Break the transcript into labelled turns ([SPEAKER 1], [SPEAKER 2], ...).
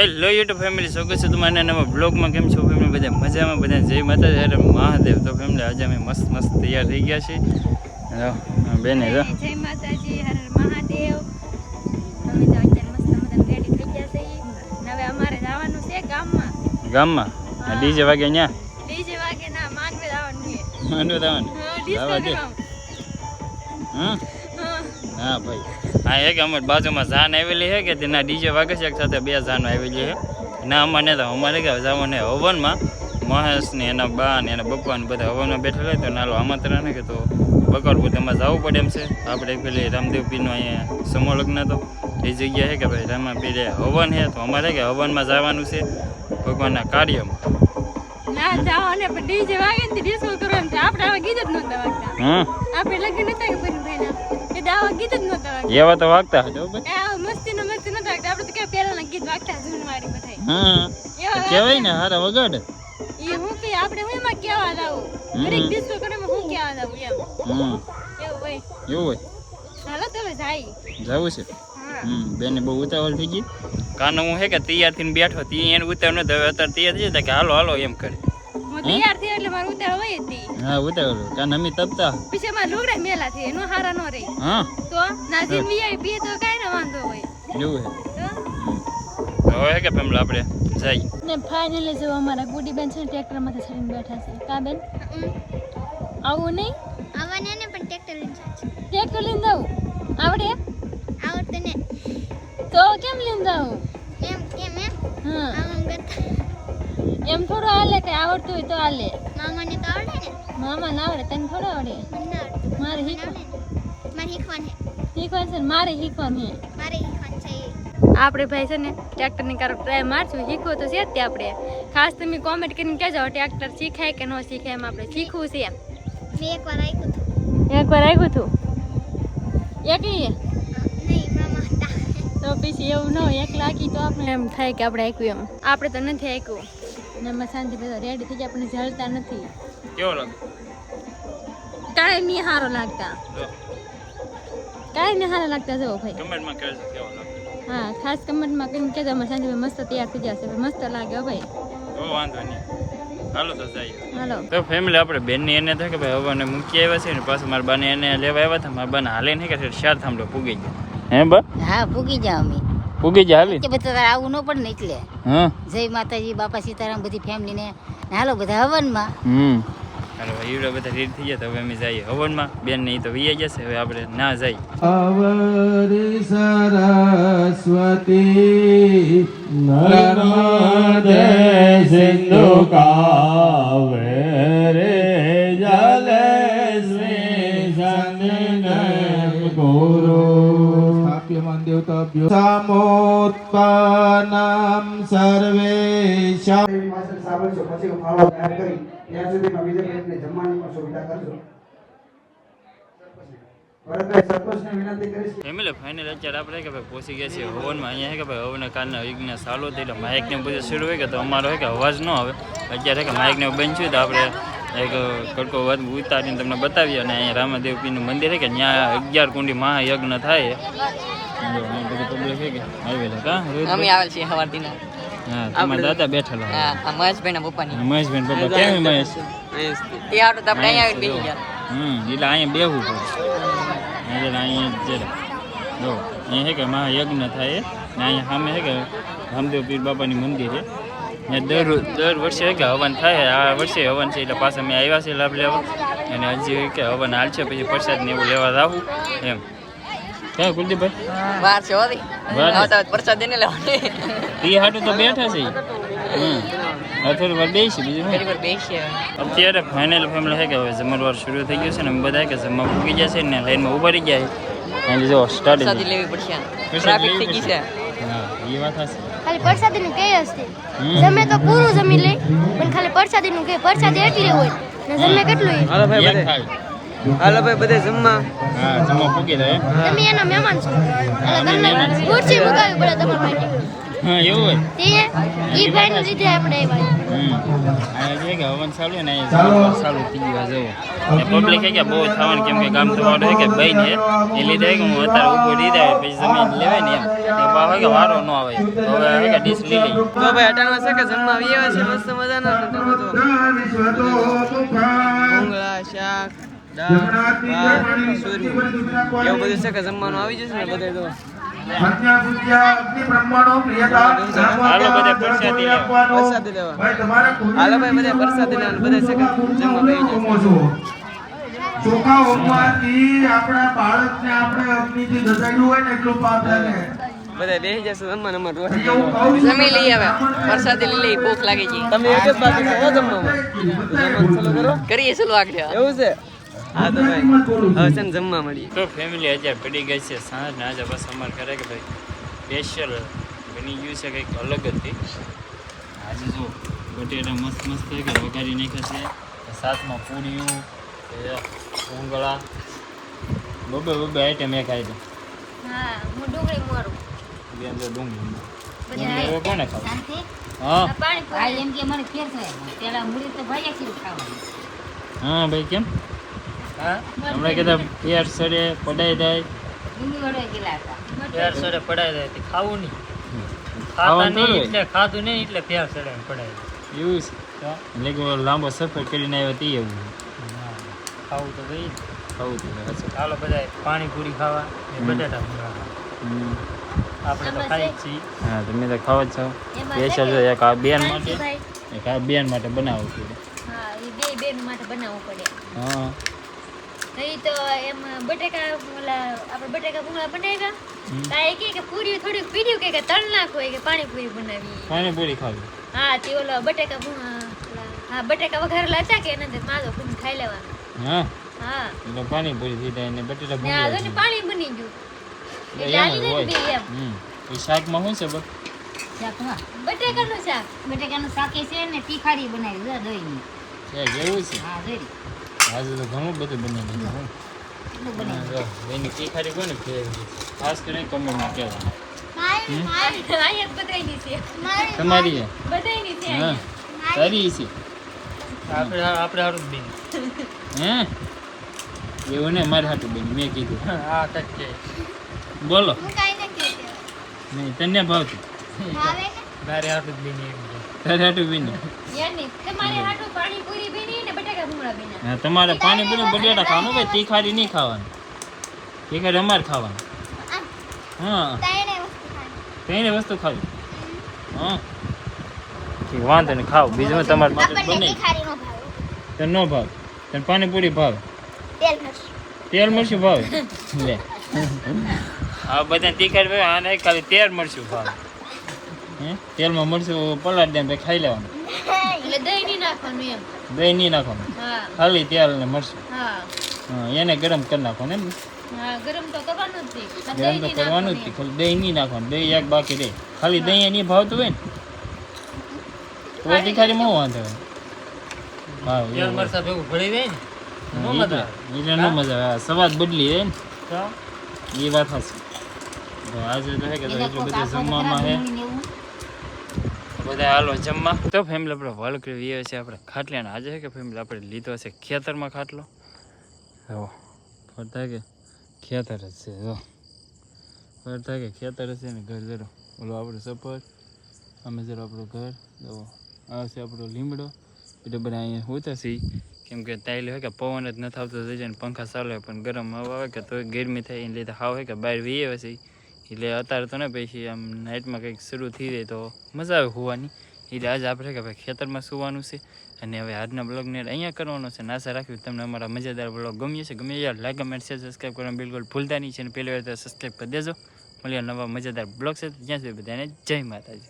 [SPEAKER 1] Hello YouTube family સ્વાગત છે તમારા નવા બ્લોગમાં. કેમ છો ફેમિલી? બધા મજામાં, બધા જય માતાજી, હર મહાદેવ. તો ફેમિલી આજે અમે મસ્ત તૈયાર થઈ ગયા છીએ. બેને જો
[SPEAKER 2] જય માતાજી, હર મહાદેવ. અમે તો અત્યારે મસ્ત મજાના રેડી થઈ ગયા છે. હવે અમારે જવાનું છે ગામમાં.
[SPEAKER 1] ડીજે વાગે ન્યા
[SPEAKER 2] ડીજે વાગે ના માનવે જવાનું છે.
[SPEAKER 1] માંડવે જવાનું. હા ભાઈ, હા એક અમારી બાજુમાં જાન આવેલી છે કે તેના ડીજે વાગે છે. એક સાથે બે જાન આવેલી છે. ના અમારે તો અમારે કે જવાનું હવનમાં મહેશ ને એના બા ને એના પપ્પા ને બધા હવનમાં બેઠેલા. તો નાલો આમંત્રણ ને કે તો બકરપુર તેમાં જવું પડે એમ છે. આપણે પેલી રામદેવ પીરનો અહીંયા સમૂહ લગ્ન હતો એ જગ્યા છે કે ભાઈ રામા પીરે હવન છે. તો અમારે કે હવનમાં જવાનું છે ભગવાનના કાર્યમાં.
[SPEAKER 2] ના જાઓ ને પણ ડીજે વાગે ને ડિસ્કો કરવાનું છે. આપણે આવા ગીત જ નહોતા વાગતા. આપણે લગ્ન નતા કે ભાઈના એ આવા ગીત જ નહોતા વાગતા.
[SPEAKER 1] એવા તો વાગતા હતો ભાઈ.
[SPEAKER 2] આ મસ્તી નતા વાગતા. આપણે તો કે પહેલાના ગીત વાગતા જૂનવાળી બધા. એવા
[SPEAKER 1] કહેવાય ને હારા વગાડ.
[SPEAKER 2] એ હું કે આપણે હું એમાં કેવા જાવું દરેક ડિસ્કો કરે હું કેવા જાવું એમ. એવું હોય. ચાલો તો હવે જાય
[SPEAKER 1] જવું છે. બેને બહુ ઉતાવળ થઈ ગઈ. કાનો હું હે કે તૈયાર થઈને બેઠો તી એને ઉતાવળ ન થયો. અત્યારે તૈયાર થઈ જાય કે હાલો હાલો એમ કરે.
[SPEAKER 2] હું તૈયાર થઈ એટલે મારું ઉતાવળ હોય હતી.
[SPEAKER 1] હા ઉતાવળ કાન અમે તપતા
[SPEAKER 2] પછી મારા લુગડા મેલા થી એનો હારા નો રહી.
[SPEAKER 1] હા
[SPEAKER 2] તો નાજીન વીઆઈ પી તો કાઈ ન વાંધો હોય.
[SPEAKER 1] એવું હે હવે કે પેમલા આપણે જઈએ
[SPEAKER 2] ને ફાઇનલી જો અમારા ગુડી બેન છે ટ્રેક્ટર માંથી ચડીને બેઠા છે. કા બેન આવું નહીં
[SPEAKER 3] આવવાને ને પણ ટ્રેક્ટર લઈને જાય છે.
[SPEAKER 2] ટ્રેક્ટર લઈને જાવ આવડે
[SPEAKER 3] આવડતું ને
[SPEAKER 2] તો કેમ લઈને જાવ
[SPEAKER 3] એમ
[SPEAKER 2] હા
[SPEAKER 3] આમ કરતા
[SPEAKER 2] એમ થોડું હાલે કે આવડતું હોય તો હાલે.
[SPEAKER 3] મામાને તો આવડે ને
[SPEAKER 2] મામા ના આવડે તને થોડું આવડે.
[SPEAKER 3] મને ના આવડતું
[SPEAKER 2] મારે
[SPEAKER 3] મારે શીખવાનું છે
[SPEAKER 2] શીખવાનું છે ને મારે શીખવાનું છે.
[SPEAKER 3] મારે શીખવાનું છે
[SPEAKER 2] આપણે ભાઈ છે ને ટ્રેક્ટરની કાર ટ્રાય મારશું. શીખવું તો છે જ તે આપણે. ખાસ તમે કોમેન્ટ કરીને કહેજો ટ્રેક્ટર શીખાય કે ન શીખાય. એમ આપણે શીખવું છે.
[SPEAKER 3] મેં એકવાર આવ્યું હતું
[SPEAKER 2] એકવાર આવ્યું હતું એકલી
[SPEAKER 3] નહીં મામા હતા
[SPEAKER 2] તો પછી એવું ન હોય એકલા આખી તો આપણે એમ થાય કે આપણે આપ્યું એમ. આપણે તો નથી આપ્યું ને અમે શાંતિ બધા રેડી થઈ ગયા. આપણે જલતા નથી.
[SPEAKER 1] કેવો લાગે?
[SPEAKER 2] કાંઈ નહીં સારો લાગતા. કાંઈ નહીં સારા લાગતા જવો ભાઈ.
[SPEAKER 1] કમેન્ટમાં કહેજો કેવો લાગે.
[SPEAKER 2] હા ખાસ કમેન્ટમાં કરીને કહેજો. અમે શાંતિ મસ્ત તૈયાર થઈ જશે. મસ્ત લાગે હો ભાઈ.
[SPEAKER 1] તો વાંધો નહીં, હાલો તો જઈએ.
[SPEAKER 2] હાલો
[SPEAKER 1] તો ફેમિલી આપણે બેનની એને થાય કે ભાઈ હવે મને મૂકી આવ્યા છે ને પાછું મારા બાને એને લેવા આવ્યા હતા. મારા બાને હાલે નહીં કે ચાર થાંભલો પૂગી ગયા. હે બા?
[SPEAKER 4] હા પૂગી જાવ અમે
[SPEAKER 1] પૂગી જાય હાલી.
[SPEAKER 4] કે બધા તારે આવું ન પડે ને એટલે
[SPEAKER 1] હા
[SPEAKER 4] જય માતાજી બાપા સીતારામ બધી ફેમિલી ને હાલો બધા હવનમાં.
[SPEAKER 1] હાલો ભાઈ એવડા બધા રેડી થઈ ગયા. તો હવે અમે જઈએ હવનમાં. બેન ને તો વી જશે. હવે આપણે ના જઈએ.
[SPEAKER 5] અવરી સરસ્વતી નર્મદે સિંધુ કાવેરે જલેસ્મી સન્નિધમ ગુરુ સ્થાપ્યમાન દેવતાભ્યો સમોત્પન્નમ સર્વેષાં
[SPEAKER 6] સાંભળશો પછી ફાળો તૈયાર કરી ત્યાં સુધીમાં બીજા પ્રયત્ને જમવાની પણ સુવિધા કરજો. ભરતભાઈ સરપંચને વિનંતી કરીશ.
[SPEAKER 1] ફેમિલી ફાઇનલ અત્યારે આપણે કે ભાઈ પહોંચી ગયા છીએ હવનમાં. અહીંયા કે ભાઈ હવનના કારના યજ્ઞ ચાલુ થઈ એટલે માઇક ને બધું શરૂ હોય કે તો અમારો હોય કે અવાજ ન આવે. અત્યારે કે માઇક ને બંધ થયું તો આપણે એક કડકો વાત ઉતારીને તમને બતાવીએ. અને અહીંયા રામાદેવ પીરનું મંદિર છે કે ત્યાં 11 કુંડી મહાયજ્ઞ થાય. બધી પબ્લિક છે કે આવેલા કા
[SPEAKER 7] અમે આવેલ છીએ હવારથી ના.
[SPEAKER 1] હા તમારા દાદા બેઠેલા.
[SPEAKER 7] હા મહેશભાઈ ના પપ્પાની.
[SPEAKER 1] મહેશભાઈ પપ્પા કેમ મહેશ?
[SPEAKER 7] તે આવડે તો આપણે અહીંયા આવીને બેસી ગયા.
[SPEAKER 1] એટલે અહીંયા બેહવું પડે. એટલે અહીંયા જરા જો અહીંયા છે કે મહાયજ્ઞ થાય ને અહીંયા સામે છે કે રામદેવ પીર બાપાની મંદિર છે. દર વર્ષે કે હવન થાય. આ વર્ષે હવન છે એટલે પાછા મેં આવ્યા છે લાભ લેવા. અને હજી કે હવન હાલ છે પછી પ્રસાદ ને એવું લેવા આવું એમ. ક્યાં કુલદીપભાઈ
[SPEAKER 7] વાર છે હોતી આવતા પ્રસાદ દેને લેવાની.
[SPEAKER 1] તે હાટું તો બેઠા છે. થોડી વાર બેસી બીજું
[SPEAKER 7] ઘણી વાર બેસીએ.
[SPEAKER 1] અત્યારે ફાઇનલ ફેમિલી છે કે હવે જમણવાર શરૂ થઈ ગયું છે ને બધા કે જમવા પૂકી જશે ને લાઈનમાં ઉભા રહી ગયા છે. જો સ્ટાર્ટ
[SPEAKER 7] પ્રસાદી લેવી પડશે. ટ્રાફિક થઈ ગઈ છે.
[SPEAKER 1] હા એ વાત હશે.
[SPEAKER 3] ખાલી પ્રસાદીનું કહે હશે જમે તો પૂરું જમી લે પણ ખાલી પ્રસાદીનું કહે પ્રસાદી એટલી હોય ને જમે કેટલું
[SPEAKER 7] હાલો ભાઈ
[SPEAKER 1] એક
[SPEAKER 7] બધે
[SPEAKER 1] થાળી.
[SPEAKER 7] હાલો ભાઈ બધે જમવા.
[SPEAKER 1] હા જમવા પૂકી જાય.
[SPEAKER 3] તમે એના મહેમાન છો એટલે તમને ખુરશી મુકાવી પડે તમારા માટે.
[SPEAKER 1] હા એવું હોય
[SPEAKER 3] તે ઈ ભાઈને લીધે આપણે આવ્યા
[SPEAKER 1] અહીંયા છે કે હવન ચાલુ ને અહીંયા ચાલુ થઈ ગયું જવું ને પબ્લિક કે બહુ થવાનું કેમ કે ગામ તો વાળો છે કે બઈ ને એ લીધે કે હું અત્યારે ઊભો રહી જાય પછી જમીન લેવાય ને એમ બા હોય કે વારો ન આવે હવે હવે કે ડીશ લઈ લઈ
[SPEAKER 7] તો ભાઈ અટાણમાં છે કે જમવા આવી આવ્યા છે મસ્ત મજાના ને તમે જો ભૂંગળા શાક દાળ ભાત સુરમું એવું બધું છે કે જમવાનું આવી જશે ને બધે તો
[SPEAKER 1] હાલો બધે પ્રસાદી લેવા
[SPEAKER 7] પ્રસાદી લેવા હાલો ભાઈ બધે પ્રસાદી લેવા બધે છે કે જમવા બેસી જશે
[SPEAKER 5] ચોખા હોમવાથી આપણા બાળકને આપણે અગ્નિથી દટાડ્યું હોય ને એટલું પાપ લાગે
[SPEAKER 7] બધા બેસી જશે જમવા નંબર જમી લઈ આવે પ્રસાદી લઈ લઈ ભૂખ લાગી ગઈ તમે એક જ બાકી છો જમવામાં ચલો કરો કરીએ ચલો આગળ એવું છે હા તો ભાઈ હવે છે ને જમવા મળીએ
[SPEAKER 1] તો ફેમિલી અત્યારે પડી ગઈ છે સાંજ ને આજે બસ અમારે કરે કે ભાઈ સ્પેશિયલ બની ગયું છે કંઈક અલગ જ થી આજે જો બટેટા મસ્ત મસ્ત છે કે વઘારી નાખ્યા છે સાથમાં પૂરીઓ ભૂંગળા બબે આઈટમ એક આઈટમ
[SPEAKER 3] હા હું ડુંગળી મોરું
[SPEAKER 1] બેન જો ડુંગળી કોને ખાવ
[SPEAKER 4] શાંતિ
[SPEAKER 1] હા
[SPEAKER 3] પાણી
[SPEAKER 4] ભાઈ એમ કે મને ફેર થાય પેલા મૂડી તો ભાઈ આખી ખાવાનું
[SPEAKER 1] હા ભાઈ કેમ
[SPEAKER 8] હા
[SPEAKER 1] હમણાં કીધા પેટ સડે પડાઈ જાય
[SPEAKER 4] ડુંગળી વડે ગયેલા હતા
[SPEAKER 8] ફેર સડે પડાય જાય તે ખાવું નહીં ખાતા
[SPEAKER 1] ખાવાનું
[SPEAKER 8] નહીં
[SPEAKER 1] થોડું
[SPEAKER 8] એટલે ખાધું નહીં એટલે ફેર સડે ને પડાય
[SPEAKER 1] એવું છે એટલે કે લાંબો સફર કરીને આવ્યો તે એવું
[SPEAKER 8] ખાવું તો ગઈ
[SPEAKER 1] ખાવું તો
[SPEAKER 8] ચાલો બધા પાણીપુરી ખાવા ને બટાટા ભૂંગળા ખાવા આપણે તો ખાઈ જ છીએ
[SPEAKER 1] હા તમે તો ખાવ જ છો સ્પેશિયલ જો એક આ બેન માટે એક આ બેન માટે બનાવું છું
[SPEAKER 2] હા એ બે બેન માટે બનાવવું પડે
[SPEAKER 1] હા
[SPEAKER 2] નહીં તો એમ બટેકા ઓલા આપણે બટેકા ભૂંગળા બનાવ્યા તા એ કે પૂરી થોડીક પીડ્યું કે તળ નાખો કે પાણીપુરી બનાવી
[SPEAKER 1] પાણીપુરી ખાવી
[SPEAKER 2] હા તે ઓલા બટેકા હા બટેકા વઘારેલા હતા કે એના અંદર માજો કુંડ ખાઈ લેવાનું
[SPEAKER 1] હા
[SPEAKER 2] હા
[SPEAKER 1] એટલે પાણીપુરી દીધા એને બટેટા
[SPEAKER 2] ને આ જો ને પાણી બની ગયું એટલે આલી દે બે એમ
[SPEAKER 1] એ શાકમાં શું છે બસ
[SPEAKER 4] શાકમાં
[SPEAKER 2] બટેકાનું શાક
[SPEAKER 4] બટેકાનું શાક એ છે ને તીખારી બનાવી દે દહીંની
[SPEAKER 1] જેવું છે
[SPEAKER 4] હા દહીં
[SPEAKER 1] આજે તો ઘણું બધું બનાવી દીધું
[SPEAKER 4] એટલું બનાવી
[SPEAKER 1] એની તીખારી કોને ફેરવી ખાસ કરીને કમરમાં કહેવાય
[SPEAKER 2] અહીંયા બધાયની છે
[SPEAKER 1] તમારી છે
[SPEAKER 2] બધાયની છે
[SPEAKER 1] હા
[SPEAKER 2] અહીંયા
[SPEAKER 1] સારી છે
[SPEAKER 8] આપણે હારું જ
[SPEAKER 1] હે એવું ને મારે હાટું બેન મેં કીધું
[SPEAKER 8] હા કંઈક કે
[SPEAKER 1] બોલો
[SPEAKER 3] હું કાંઈ નથી કહેતી.
[SPEAKER 1] નહીં તને ભાવતું
[SPEAKER 3] ભાવે ને?
[SPEAKER 8] મારે હારું જ એમ કે
[SPEAKER 1] તારે હાટું બેન
[SPEAKER 2] યારની તમારે હાટુ પાણીપુરી બની ને બટાકા ભૂંગળા બન્યા
[SPEAKER 1] હા તમારે પાણીપુરી બટેટા ખાવાનું ભાઈ તીખારી નહીં ખાવાનું તીખારી અમારે ખાવાનું હા
[SPEAKER 3] ત્રણેય વસ્તુ ખાવી.
[SPEAKER 1] કઈ વસ્તુ ખાવી હા ઠીક વાંધો નહીં ખાવ બીજું તમારે માટે
[SPEAKER 3] આપણને
[SPEAKER 1] બને
[SPEAKER 3] તીખારી નો ભાવે.
[SPEAKER 1] તને ન ભાવ તને પાણીપુરી ભાવે
[SPEAKER 3] તેલ મરચું.
[SPEAKER 1] તેલ મરચું ભાવે લે હા બધા તીખારી ભાવે આને ખાલી તેલ મરચું ભાવે હે તેલમાં મરચું પલાળી દે પછી ખાઈ લેવાનું
[SPEAKER 2] એટલે દહીં નહીં નાખવાનું એમ
[SPEAKER 1] દહીં નહીં નાખવાનું
[SPEAKER 2] હા
[SPEAKER 1] ખાલી તેલ ને મરચું
[SPEAKER 2] હા
[SPEAKER 1] હા એને ગરમ કરી નાખવાનું એમ
[SPEAKER 2] હા ગરમ તો કરવાનું જ નહીં આ
[SPEAKER 1] ગરમ
[SPEAKER 2] દહીં
[SPEAKER 1] તો
[SPEAKER 2] નહીં
[SPEAKER 1] કરવાનું જ
[SPEAKER 2] નાખવાનું
[SPEAKER 1] ખાલી દહીં નહીં નાખવાનું દહીં એક બાકી રહે ખાલી દહીં નહીં ભાવતું હોય ને તો તીખારીમાં શું વાંધો હોય હા
[SPEAKER 8] તેલ મરસા ભેગું ભળી જાય ને નો મજા આવે.
[SPEAKER 1] એટલે ન મજા આવે સ્વાદ બદલી જાય ને
[SPEAKER 8] તો
[SPEAKER 1] એ વાત હશે આજે તો હે કે
[SPEAKER 4] એટલે
[SPEAKER 1] એટલું
[SPEAKER 4] કોક
[SPEAKER 1] બધું
[SPEAKER 4] આખો
[SPEAKER 1] જમવામાં હે
[SPEAKER 4] ડુંગળી ને એવું
[SPEAKER 1] બધા હાલો જમવા તો ફેમિલી આપણે વાલ કરી છે આપણે ખાટલાને આજે છે કે ફેમિલી આપણે લીધો છે ખેતરમાં ખાટલો જો ફરતા કે ખેતર જ છે જો ફરતા કે ખેતર જ છે ને ઘર જરો ઓલો આપણું સપર અમે જરો આપણું ઘર જો આ છે આપણો લીમડો એટલે બધા અહીંયા હોતા છે કેમ કે તાઈલ હોય કે પવન જ નથી આવતો થઈ જાય ને પંખા ચાલુ હોય પણ ગરમ હવા આવે કે તો ગરમી થાય એને લીધે હાવ હોય કે બહાર વીએ છે એટલે અત્યારે તો ને પછી આમ નાઇટમાં કંઈક શરૂ થઈ જાય તો મજા આવે હોવાની એટલે આજે આપણે કે ભાઈ ખેતરમાં સુવાનું છે અને હવે આજના બ્લોગને અહીંયા કરવાનો છે ને આશા રાખવી તમને અમારા મજાદાર બ્લોગ ગમ્યો છે ગમે યાર લાઈક કમેન્ટ શેર સબસ્ક્રાઈબ કરવાનું બિલકુલ ભૂલતા નહીં છે અને પહેલી વાર તો સબસ્ક્રાઈબ કરી દેજો મળીએ નવા મજાદાર બ્લોગ છે જ્યાં સુધી બધાને જય માતાજી.